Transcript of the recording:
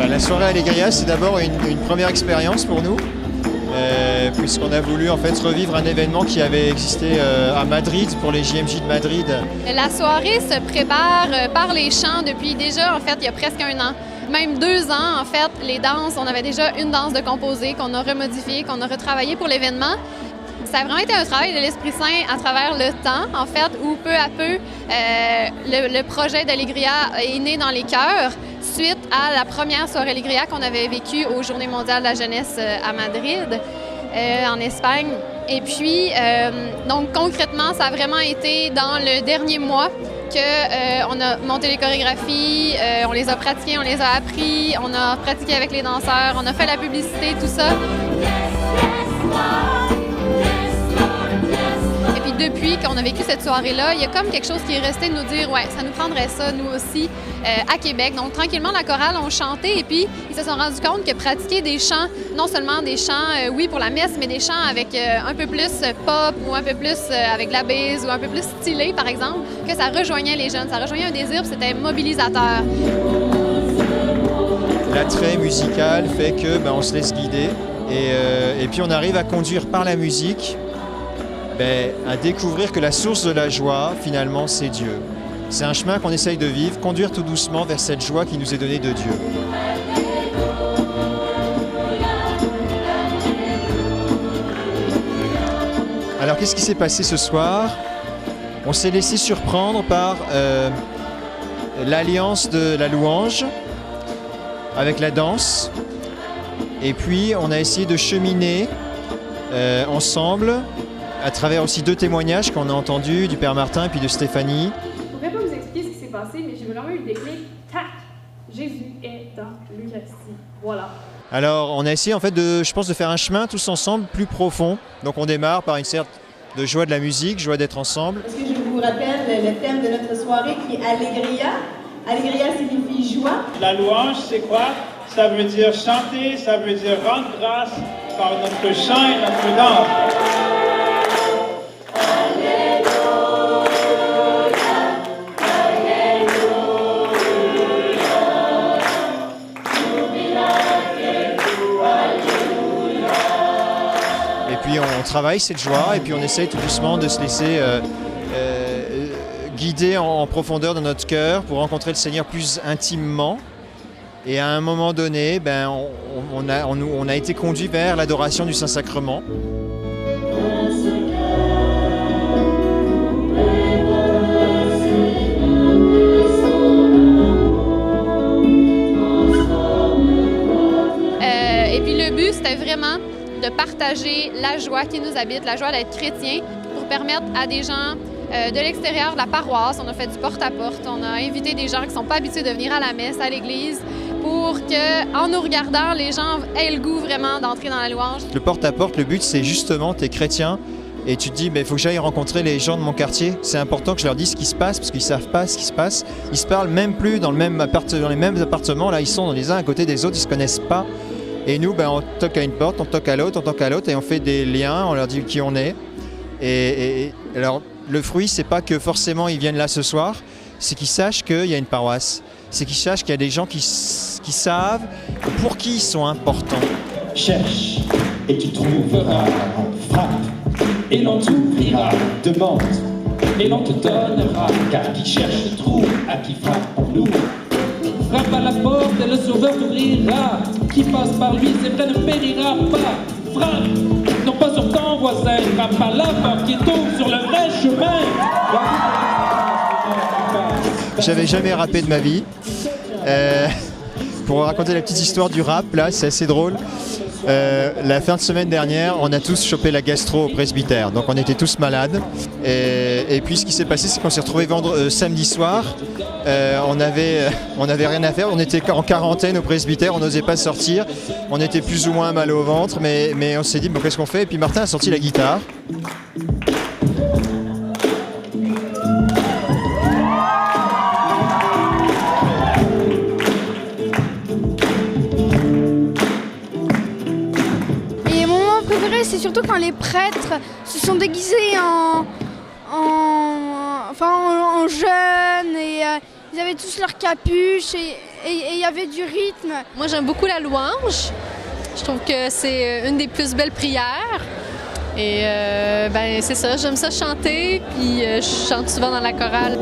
La soirée Alegria, c'est d'abord une première expérience pour nous, puisqu'on a voulu en fait revivre un événement qui avait existé à Madrid pour les JMJ de Madrid. La soirée se prépare par les chants depuis déjà, en fait, il y a presque 1 an. Même 2 ans, en fait, les danses, on avait déjà une danse de composée qu'on a remodifiée, qu'on a retravaillée pour l'événement. Ça a vraiment été un travail de l'Esprit Saint à travers le temps, en fait, où peu à peu, le projet d'Alegria est né dans les cœurs suite à la première soirée Alegria qu'on avait vécue aux Journées mondiales de la jeunesse à Madrid, en Espagne. Et puis, donc concrètement, ça a vraiment été dans le dernier mois qu'on a monté les chorégraphies, on les a pratiquées, on les a appris, on a pratiqué avec les danseurs, on a fait la publicité, tout ça. Et puis depuis qu'on a vécu cette soirée-là, il y a comme quelque chose qui est resté de nous dire « ouais, ça nous prendrait ça, nous aussi, à Québec ». Donc tranquillement, la chorale ont chanté et puis ils se sont rendus compte que pratiquer des chants, non seulement des chants, oui, pour la messe, mais des chants avec un peu plus pop ou un peu plus avec la bise ou un peu plus stylé, par exemple, que ça rejoignait les jeunes, ça rejoignait un désir, puis c'était mobilisateur. L'attrait musical fait que on se laisse guider et puis on arrive à conduire par la musique à découvrir que la source de la joie, finalement, c'est Dieu. C'est un chemin qu'on essaye de vivre, conduire tout doucement vers cette joie qui nous est donnée de Dieu. Alors, qu'est-ce qui s'est passé ce soir? On s'est laissé surprendre par l'alliance de la louange avec la danse. Et puis, on a essayé de cheminer ensemble à travers aussi 2 témoignages qu'on a entendus, du Père Martin et puis de Stéphanie. Je ne pourrais pas vous expliquer ce qui s'est passé, mais j'ai vraiment eu le déclic. Tac! Jésus est dans l'Eucharistie. Voilà. Alors, on a essayé en fait je pense, de faire un chemin tous ensemble plus profond. Donc, on démarre par une sorte de joie de la musique, joie d'être ensemble. Est-ce que je vous rappelle le thème de notre soirée qui est Alegria? Alegria signifie joie. La louange, c'est quoi? Ça veut dire chanter, ça veut dire rendre grâce par notre chant et notre danse. Et puis on travaille cette joie et puis on essaye tout doucement de se laisser guider en profondeur dans notre cœur pour rencontrer le Seigneur plus intimement. Et à un moment donné, on a été conduit vers l'adoration du Saint-Sacrement. Et puis le but, c'était vraiment de partager la joie qui nous habite, la joie d'être chrétien, pour permettre à des gens de l'extérieur de la paroisse. On a fait du porte-à-porte, on a invité des gens qui ne sont pas habitués de venir à la messe, à l'église, pour qu'en nous regardant, les gens aient le goût vraiment d'entrer dans la louange. Le porte-à-porte, le but, c'est justement, tu es chrétien et tu te dis, il faut que j'aille rencontrer les gens de mon quartier. C'est important que je leur dise ce qui se passe parce qu'ils ne savent pas ce qui se passe. Ils se parlent même plus dans les mêmes appartements. Là, ils sont les uns à côté des autres, ils ne se connaissent pas. Et nous, on toque à une porte, on toque à l'autre, et on fait des liens, on leur dit qui on est. Et alors, le fruit, c'est pas que forcément ils viennent là ce soir, c'est qu'ils sachent qu'il y a une paroisse. C'est qu'ils sachent qu'il y a des gens qui savent pour qui ils sont importants. Cherche et tu trouveras, frappe et l'on t'ouvrira, demande et l'on te donnera, car qui cherche trouve, à qui frappe on ouvre. Frappe à la porte et le sauveur t'ouvrira, qui passe par lui c'est vrai ne périra pas. Frappe, non pas sur ton voisin, frappe à la porte qui t'ouvre sur le vrai chemin. J'avais jamais rappé de ma vie. Pour raconter la petite histoire du rap, là, c'est assez drôle. La fin de semaine dernière, on a tous chopé la gastro au presbytère, donc on était tous malades. Et puis ce qui s'est passé, c'est qu'on s'est retrouvés samedi soir. On avait rien à faire, on était en quarantaine au presbytère, on n'osait pas sortir. On était plus ou moins mal au ventre, mais on s'est dit, qu'est-ce qu'on fait? Et puis Martin a sorti la guitare. c'est surtout quand les prêtres se sont déguisés en jeunes et ils avaient tous leurs capuches et il y avait du rythme. Moi, j'aime beaucoup la louange. Je trouve que c'est une des plus belles prières. Et c'est ça, j'aime ça chanter, puis je chante souvent dans la chorale.